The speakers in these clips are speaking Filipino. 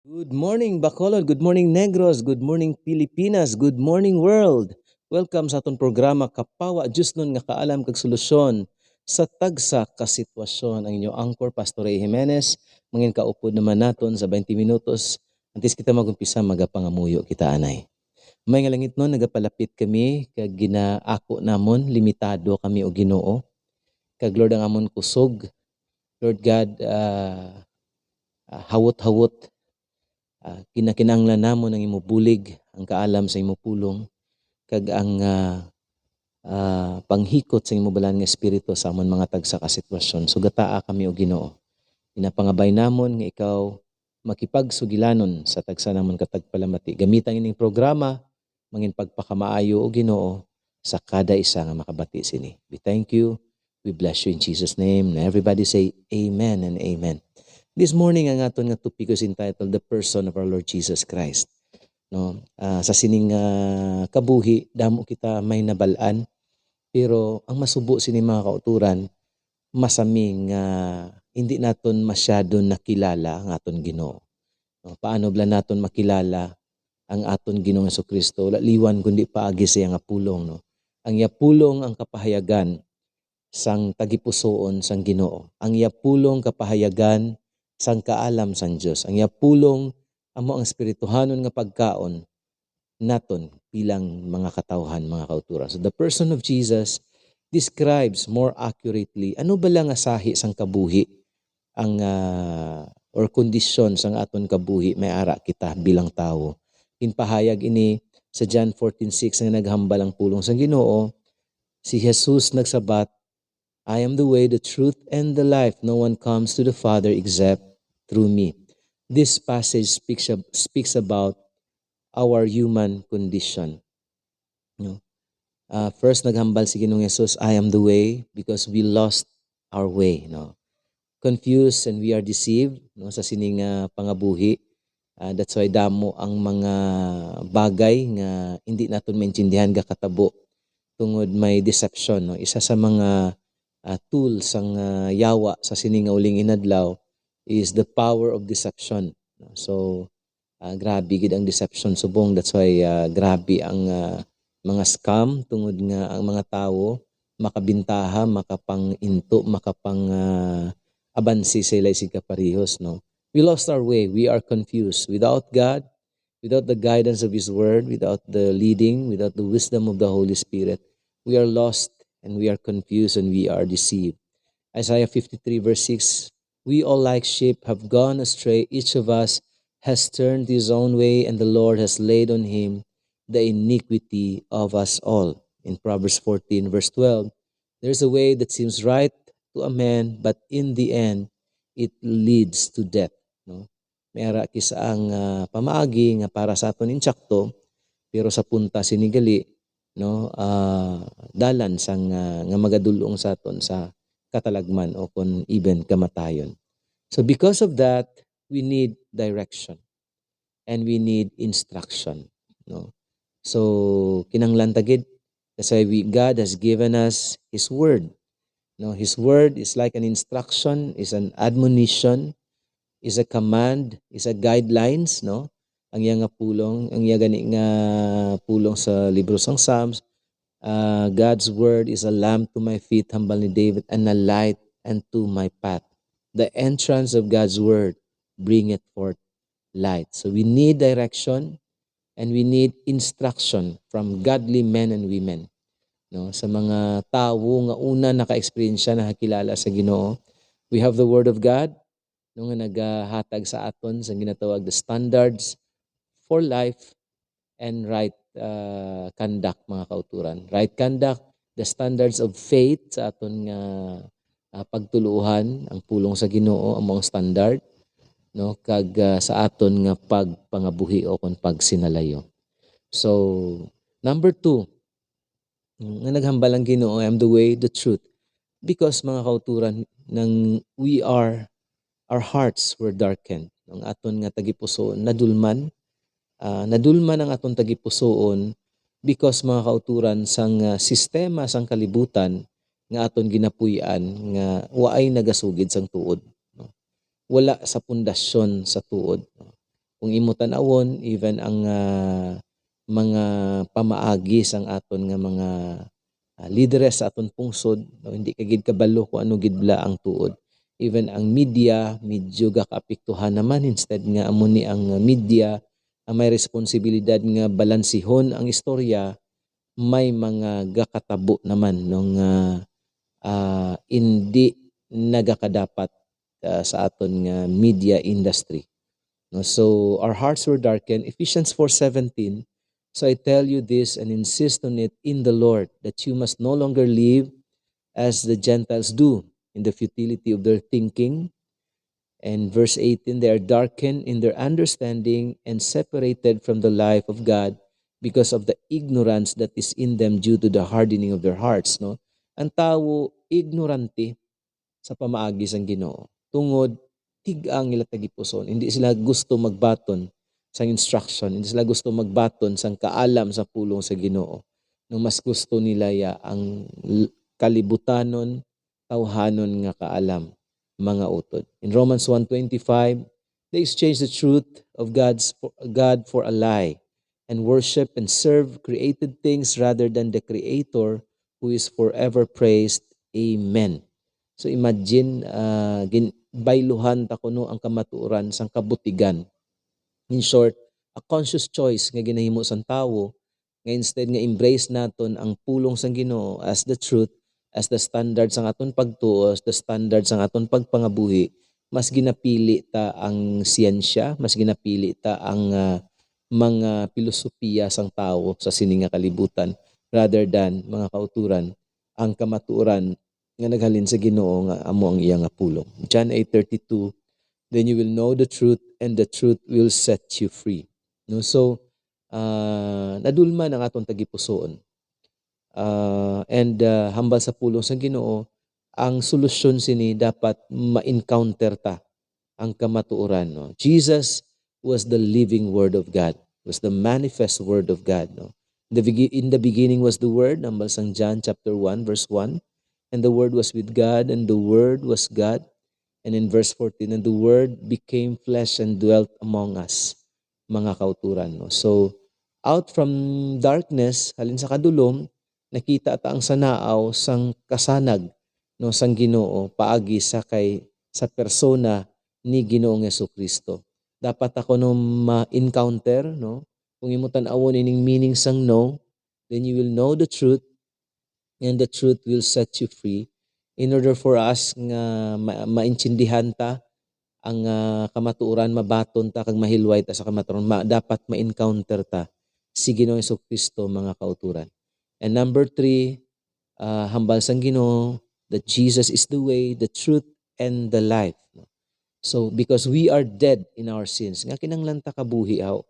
Good morning Bacolod, good morning Negros, good morning Pilipinas, good morning world. Welcome sa atong programa Kapawa Diyos nun nga kaalam kag solusyon sa tagsa ka sitwasyon. Ang inyo anchor Pastor Ray Jimenez. Mangin kaupod naman naton sa 20 minutos antes kita magumpisa magapangamuyo kita anay. May nga langit nun nagapalapit kami kag ginaako namon limitado kami o Ginoo. Kag Lord ang amon kusog. Lord God, hawot-hawot kinakinanglan namon ang imubulig ang kaalam sa imupulong kag ang panghikot sa imubalan nga espiritu sa amon mga tagsa ka sitwasyon. Sugataa kami o Ginoo. Pinapangabay namon nga ikaw makipagsugilanon sa tagsa namon katagpalamati. Gamitan ining programa mangin pagpakamaayo o Ginoo sa kada isa nga makabati sini. We thank you. We bless you in Jesus name. And everybody say amen and amen. This morning ang aton nga topic is entitled The Person of our Lord Jesus Christ. No, sa sining kabuhi damo kita may nabalaan pero ang masubo sini mga kauturan masaming hindi naton masyado nakilala ang aton Ginoo. No, paano bala naton makilala ang aton Ginoong Jesucristo? Wala liwan kundi paagi siya nga pulong, no. Ang iya pulong ang kapahayagan sang tagipusoon sang Ginoo. Ang iya pulong kapahayagan sang kaalam sang Dios. Ang iya pulong amo ang espirituhanon nga pagkaon naton bilang mga katawhan, mga kauturan. So the person of Jesus describes more accurately ano ba lang nga sahi sang kabuhi ang or kondisyon sang aton kabuhi may ara kita bilang tawo. Pinpahayag ini sa John 14:6 nga naghambal ang pulong sang Ginoo. Si Jesus nagsabat, I am the way, the truth, and the life. No one comes to the Father except through me. This passage speaks about our human condition. No? First, naghambal si Ginoong Jesus, I am the way, because we lost our way. No? Confused and we are deceived, no? Sa sining pangabuhi. That's why damo ang mga bagay nga hindi naton maintindihan kakatabo tungod may deception. No? Isa sa mga tools ang yawa sa sining nga uling inadlaw is the power of deception. So grabe gid ang deception subong. That's why grabe ang mga scam tungod nga ang mga tawo makabintaha, makapang-into, abansi sila isig kaparehos, no. We lost our way. We are confused. Without God, without the guidance of His Word, without the leading, without the wisdom of the Holy Spirit, we are lost and we are confused and we are deceived. Isaiah 53 verse 6, we all like sheep have gone astray. Each of us has turned his own way, and the Lord has laid on him the iniquity of us all. In Proverbs 14 verse 12, there's a way that seems right to a man, but in the end, it leads to death. No? Mayara kisa ang pamaagi nga para sa aton insakto, pero sa punta sinigali, no, dalan sang nga magadulong sa aton sa katalagman o kon even kamatayon. So because of that, we need direction and we need instruction, no. So kinanglan tagid, that's why God has given us His Word. No, His Word is like an instruction, is an admonition, is a command, is a guidelines, no. Ang iya nga pulong, ang iya gani nga pulong sa libro sang Psalms, God's Word is a lamp to my feet, hambal ni David, and a light unto my path. The entrance of God's Word bringeth forth light. So we need direction and we need instruction from godly men and women. No, sa mga tawo nga una naka-experience na nakakilala sa Ginoo, we have the Word of God, no, nga nagahatag sa aton sa ginatawag the standards for life and right conduct, mga kauturan. Right conduct, the standards of faith sa aton nga pagtuluhan, ang pulong sa Ginoo among standard, no, kag sa aton nga pagpangabuhi o kon pagsinalayo. So number 2, nga naghambal ang Ginoo, I am the way, the truth, because mga kauturan nang our hearts were darkened, ang aton nga tagipusoon nadulman, nadulman ang aton tagipusoon because mga kauturan sang sistema sang kalibutan nga aton ginapuy-an nga waay nagasugid sang tuod, no? Wala sa pundasyon sa tuod, no? Kung imo tan-awon even ang mga pamaagi sang aton nga mga lideres sa aton pungsod, no, hindi ka gid kabalo kung ano gid bala ang tuod. Even ang media medyo gakaapektuhan naman, instead nga amo ni ang media ang may responsibilidad nga balansihon ang istorya, may mga gakatabo naman nung hindi nagakadapat sa aton nga media industry. No? So our hearts were darkened. Ephesians 4:17. So I tell you this and insist on it in the Lord, that you must no longer live as the Gentiles do in the futility of their thinking. And verse 18, they are darkened in their understanding and separated from the life of God because of the ignorance that is in them due to the hardening of their hearts. No? Ang tao, ignorante sa pamaagi sang Ginoo. Tungod tig-ang ila tagipuson. Hindi sila gusto magbaton sang instruction, hindi sila gusto magbaton sang kaalam sa pulong sa Ginoo. Nung mas gusto nila ang kalibutanon, tawhanon nga kaalam, mga utod. In Romans 1:25, they exchange the truth of God for a lie and worship and serve created things rather than the Creator who is forever praised. Amen. So imagine, bayluhan ta kuno ang kamatuoran sang kabutigan. In short, a conscious choice nga ginahimo sang tawo nga instead nga embrace naton ang pulong sang Ginoo as the truth, as the standard sang aton pagtuo, as the standard sang aton pagpangabuhi, mas ginapili ta ang siyensya, mas ginapili ta ang mga filosofiya sang tawo sa sini nga kalibutan rather than mga kauturan, ang kamatuoran nga naghalin sa Ginoo nga amo ang iya nga pulong. John 8:32, then you will know the truth and the truth will set you free. No, so nadulman ang atong tagipusoon. And hambal sa pulong sa Ginoo, ang solusyon sini dapat ma-encounter ta ang kamatuoran. No? Jesus was the living word of God, was the manifest word of God. No? In the beginning was the word, hambal sang John chapter 1 verse 1. And the Word was with God, and the Word was God. And in verse 14, and the Word became flesh and dwelt among us, mga kauturan. No? So, out from darkness, halin sa kadulom, nakita ta ang sanaaw sang kasanag, no, sang Ginoo paagi sa persona ni Ginoong Jesucristo. Dapat ako no ma-encounter, no? Kung imo tan-awon ining meaning sang no, then you will know the truth, and the truth will set you free. In order for us nga maintindihan ta ang kamatuoran, mabaton ta kag mahilway ta sa kamatuoran, dapat ma-encounter ta si Ginoong Jesucristo, mga kauturan. And number 3, hambal sang Ginoo that Jesus is the way, the truth, and the life. So because we are dead in our sins, nga kinahanglan ta kabuhi aw,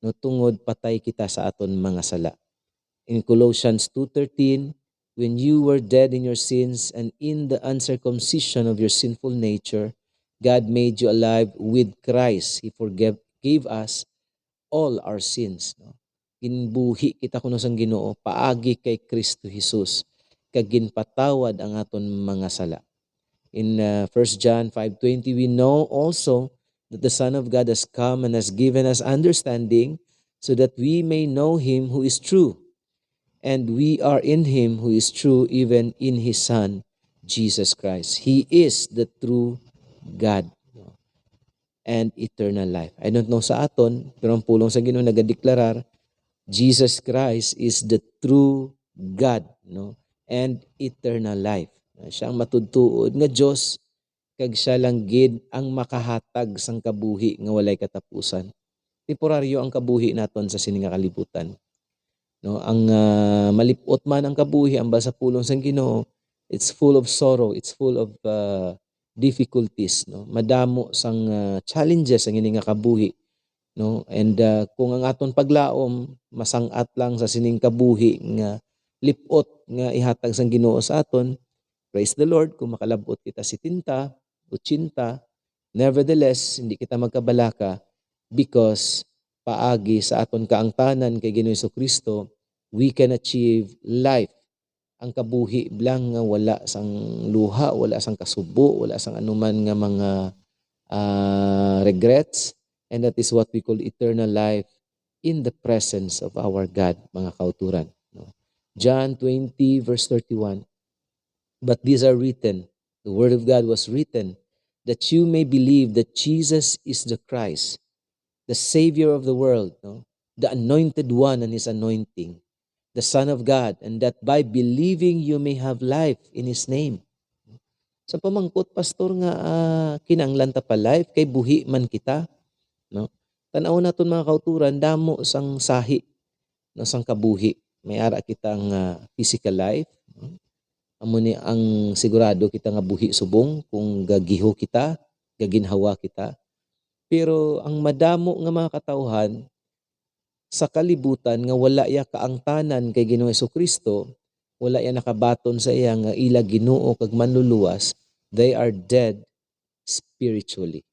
no, tungod patay kita sa aton mga sala. In Colossians 2:13, when you were dead in your sins and in the uncircumcision of your sinful nature, God made you alive with Christ. He gave us all our sins. No? Ginbuhi kita kuno sang Ginoo paagi kay Kristo Jesus, kag ginpatawad ang aton mga sala. In 1 John 5:20, we know also that the Son of God has come and has given us understanding so that we may know Him who is true. And we are in Him who is true, even in His Son, Jesus Christ. He is the true God and eternal life. I don't know sa aton, pero ang pulong sa Ginoo nagadeklarar, Jesus Christ is the true God, no, and eternal life. Siya ang matudtuod nga Dios, kag siya lang gid ang makahatag sang kabuhi nga walay katapusan. Temporaryo ang kabuhi naton sa sini nga kalibutan. No, ang malipot man ang kabuhi ang sa pulong sang Ginoo, it's full of sorrow, it's full of difficulties, no. Madamo sang challenges ang ini nga kabuhi, no. And kung ang aton paglaom masang-at lang sa sining kabuhi nga lipot nga ihatag sang Ginoo sa aton, praise the Lord kung makalabot kita 70, 80, nevertheless hindi kita magkabalaka because paagi sa aton kaangtanan kay Ginoong Jesucristo, we can achieve life. Ang kabuhi blang nga wala sang luha, wala sang kasubo, wala sang anuman nga mga regrets, And that is what we call eternal life in the presence of our God, mga kauturan. No? John 20 verse 31, but these are written, the word of God was written, that you may believe that Jesus is the Christ, the Savior of the world, no? The anointed one and his anointing, the Son of God, and that by believing you may have life in his name. Sa pamangkot, pastor nga kinanglan ta pa life, kay buhi man kita. No? Tanaw naton mga kauturan, damo sang sahi, no, sang kabuhi. May ara kitang physical life. No? Amo ni ang sigurado kita nga buhi subong kung gagiho kita, gaginhawa kita. Pero ang madamo nga mga katawhan sa kalibutan nga wala ya kaangtanan kay Ginoong Jesucristo, wala ya nakabaton sa iya nga ila Ginoo kag manluluwas, they are dead spiritually.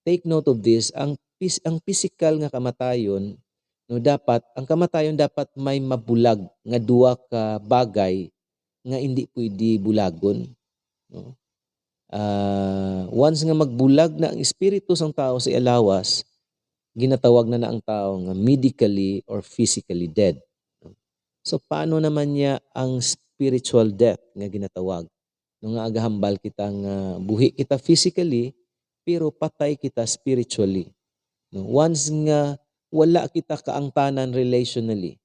Take note of this, ang physical nga kamatayon, no, dapat ang kamatayon dapat may mabulag nga duwa ka bagay nga hindi pwede bulagon, no? Once nga magbulag na ang espiritu sang tao sa ilawas, ginatawag na ang tao nga medically or physically dead. So paano naman niya ang spiritual death nga ginatawag? No nga agahambal kita nga buhi kita physically pero patay kita spiritually. No, once nga wala kita kaangtanan relationally.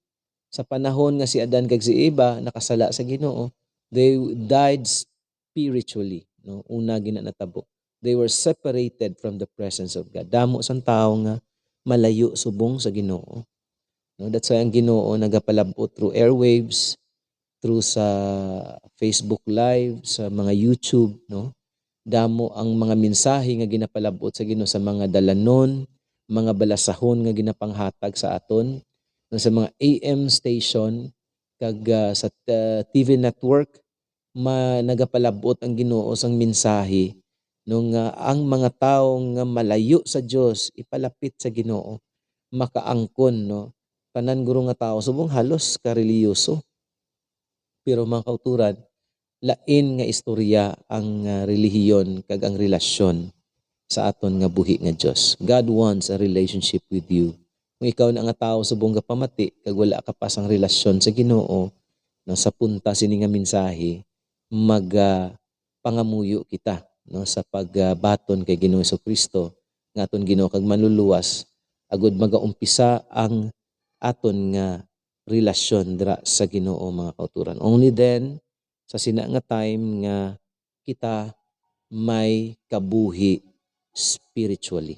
Sa panahon nga si Adan kag si Eva nakasala sa Ginoo, they died spiritually. No, una ginanatabo. They were separated from the presence of God. Damo sang tao nga malayo subong sa Ginoo. No, that's why ang Ginoo nagapalabot through airwaves, through sa Facebook Live, sa mga YouTube, no? Damo ang mga mensahe nga ginapalabot sa Ginoo sa mga dalanon, mga balasahon nga ginapanghatag sa aton, no, sa mga AM station kag sa TV network nagapalabot ang Ginoo sang mensahe nung ang mga tawo nga malayo sa Dios ipalapit sa Ginoo, makaangkon, no? Tanan guro nga tao subong halos kareliyoso. Pero mga kauturan, lain nga istorya ang relihiyon kag ang relasyon sa aton nga buhi nga Dios. God wants a relationship with you. Kung ikaw na nga tao subong ka pamati kag wala ka pa sang relasyon sa Ginoo, no, sa punta sini nga mensahe pangamuyo kita, no, sa pagbaton kay Ginoong Jesucristo nga aton Ginoo kag manluluwas agud magaumpisa ang aton nga relasyon dira sa Ginoo, mga kauturan. Only then sa sina nga time nga kita may kabuhi spiritually.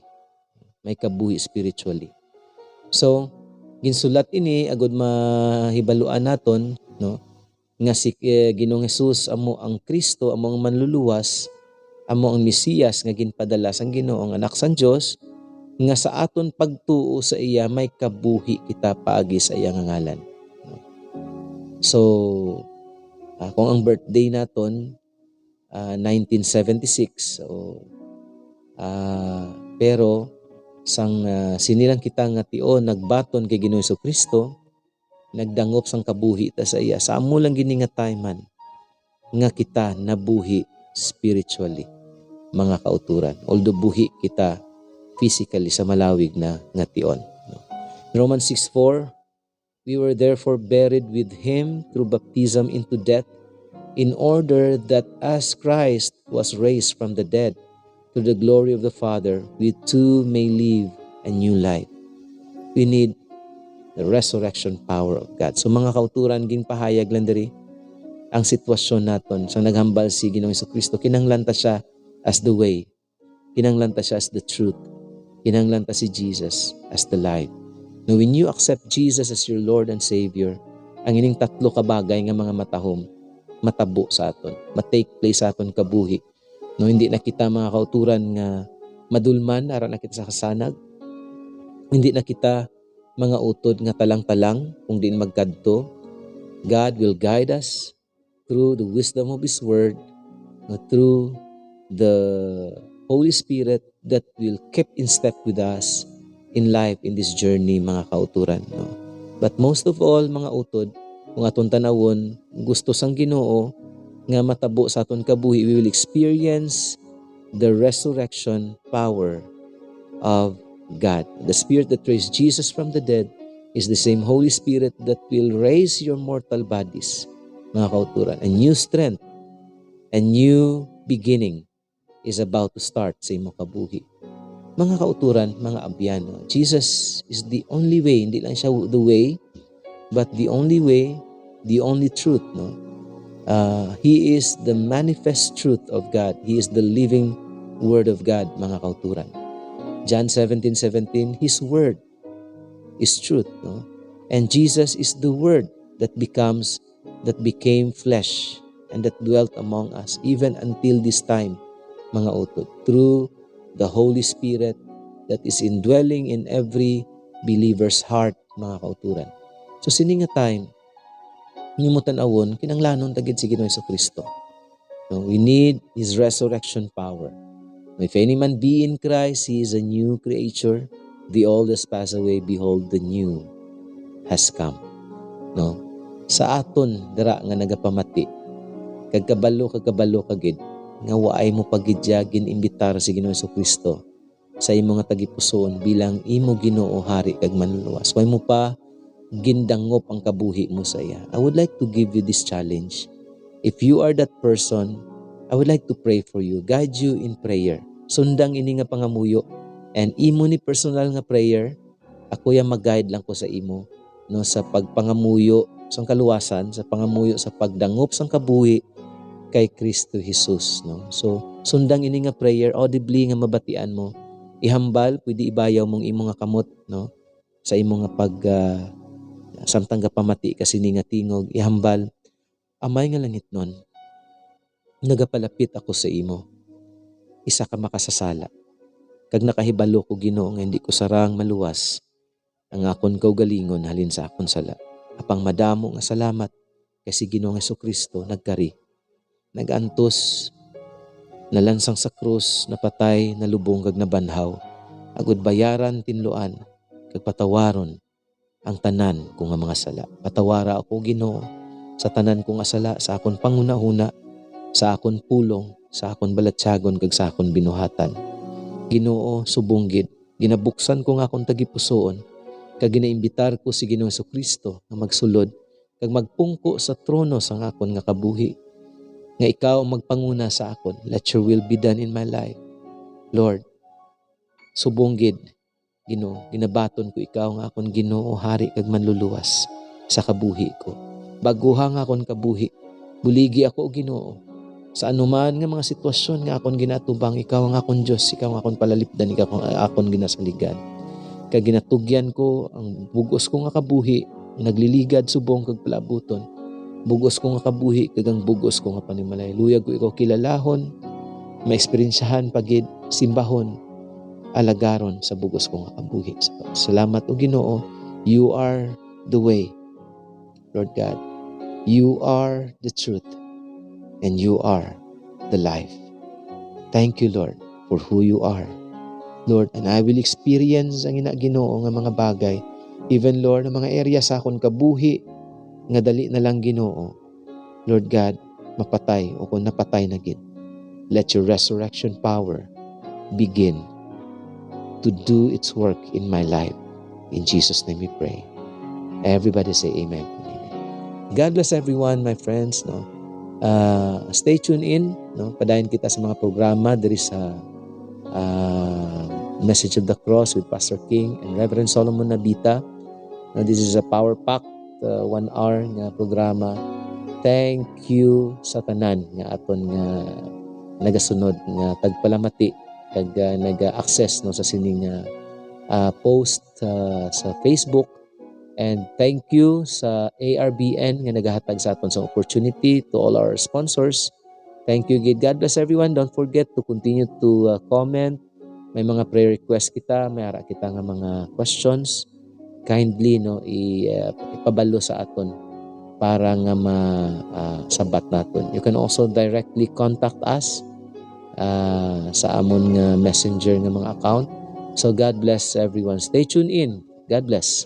May kabuhi spiritually. So ginsulat ini agud mahibaluan naton, no, nga si Ginoong Hesus amo ang Kristo, amo ang manluluwas, amo ang Mesiyas nga ginpadala sang Ginoo, ang anak sang Dios, nga sa aton pagtuo sa iya may kabuhi kita paagi sa iya nga ngalan. So kung ang birthday naton 1976, so pero sang sinilang kita nga tio nagbaton kay Ginoong Jesucristo, nagdangop sang kabuhi ta sa iya. Sa amo lang gini nga time man nga kita nabuhi spiritually, mga kauturan. Although buhi kita physically sa malawig na nga tion. Romans 6:4, we were therefore buried with him through baptism into death, in order that as Christ was raised from the dead to the glory of the Father, we too may live a new life. We need the resurrection power of God. So mga kauturan, ging pahayag lang diri ang sitwasyon naton sa naghambal si Ginoong Jesucristo. Kinahanglan ta siya as the way, kinahanglan ta siya as the truth, kinahanglan ta si Jesus as the life. Now when you accept Jesus as your Lord and Savior, ang ining tatlo ka bagay nga mga matahom matabo sa aton, matake place sa aton kabuhi. No, hindi na kita mga kauturan nga madulman aron na kita sa kasanag, hindi na kita mga utod nga talang-talang kung diin magkadto. God will guide us through the wisdom of His Word, through the Holy Spirit that will keep in step with us in life, in this journey, mga kauturan. No? But most of all, mga utod, kung aton tanawon, gusto sang Ginoo nga matabo sa aton kabuhi, we will experience the resurrection power of God. The Spirit that raised Jesus from the dead is the same Holy Spirit that will raise your mortal bodies, mga kauturan. A new strength, a new beginning is about to start sa imong kabuhi. Mga kauturan, mga abyan, Jesus is the only way. Hindi lang siya the way, but the only way, the only truth. No? He is the manifest truth of God. He is the living Word of God, mga kauturan. John 17:17, His Word is truth. No? And Jesus is the Word that became flesh and that dwelt among us even until this time, mga utod, through the Holy Spirit that is indwelling in every believer's heart, mga kauturan. So sini nga time, nimutan awon, kinanglanon tagid si Ginoong Jesucristo. No, we need His resurrection power. If any man be in Christ, he is a new creature. The old has passed away, behold, the new has come. No? Sa aton, dara nga nagapamati, kagkabalo kagid, nga waay mo pagidyagin imbitar si Ginoong Jesucristo sa imo nga tagipusoon bilang imo Ginoo hari kag manluwas. Way mo pa gindangop ang kabuhi mo sa iya. I would like to give you this challenge. If you are that person, I would like to pray for you, guide you in prayer. Sundang ini nga pangamuyo and imo ni personal nga prayer, ako ya mag-guide lang ko sa imo no sa pagpangamuyo sang kaluwasan, sa pangamuyo sa pagdangop sang kabuhi kay Kristo Jesus, no. So sundang ini nga prayer audibly nga mabatian mo. Ihambal, pwede ibayaw mong imo nga kamot, no, sa imo nga pag samtang gapamati kasi ni nga tingog, ihambal, amay nga langit nun, nagapalapit ako sa imo. Isa ka makasasala. Kag nakahibalo ko Ginoo nga hindi ko sarang maluwas, ang akon kaugalingon halin sa akon sala. Apang madamo nga salamat kasi Ginoong Jesucristo nagkari, nagantos, nalansang sa krus, napatay, nalubong kag nabanhaw, agud bayaran tinluan, kag patawaron ang tanan ko nga mga sala. Patawara ako Ginoo sa tanan ko nga sala, sa akon pangunahuna, sa akon pulong, sa akon balatsagon kag sa akon binuhatan. Ginoo, subunggid, ginabuksan ko nga akong tagipusoon, kag ginaimbitar ko si Ginoong Jesucristo nga magsulod, kag magpungko sa trono sa akon nga kabuhi, nga ikaw ang magpanguna sa akon. Let your will be done in my life. Lord, subunggid, Ginoo, ginabaton ko ikaw nga akon Ginoo, hari kag manluluwas sa kabuhi ko. Baguha nga akon kabuhi, buligi ako Ginoo. Sa anuman nga mga sitwasyon nga akon ginatubang, ikaw ang akon Diyos, ikaw ang akon palalipdan, ikaw ang akon ginasaligan. Kag ginatugyan ko ang bugos ko nga kabuhi, nagliligad subong kag palabuton. Bugos ko nga kabuhi kag ang bugos ko nga panimalay. Luyag ko ikaw kilalahon, maesperiensyahan pagid, simbahon, alagaron sa bugos ko nga kabuhi. Salamat o Ginoo, you are the way, Lord God. You are the truth. And you are the life. Thank you, Lord, for who you are. Lord, and I will experience ang Ginoo nga mga bagay. Even, Lord, ang mga area sa akon kabuhi, nga dali na lang Ginoo. Lord God, mapatay o kung napatay na gid. Let your resurrection power begin to do its work in my life. In Jesus' name we pray. Everybody say amen. Amen. God bless everyone, my friends. No? Stay tuned in, no? Padayon kita sa mga programa. There is a Message of the Cross with Pastor King and Reverend Solomon Nabita. Now, this is a power-packed 1 hour nga programa. Thank you sa tanan nga aton nga nagasunod nga tagpalamati kag naga-access no sa sining post sa Facebook. And thank you sa ARBN nga nagahatag sa aton sa opportunity, to all our sponsors. Thank you, God bless everyone. Don't forget to continue to comment. May mga prayer request kita, may ara kita nga mga questions. Kindly no ipabalo sa aton para nga sabat naton. You can also directly contact us sa amon nga messenger nga mga account. So God bless everyone. Stay tuned in. God bless.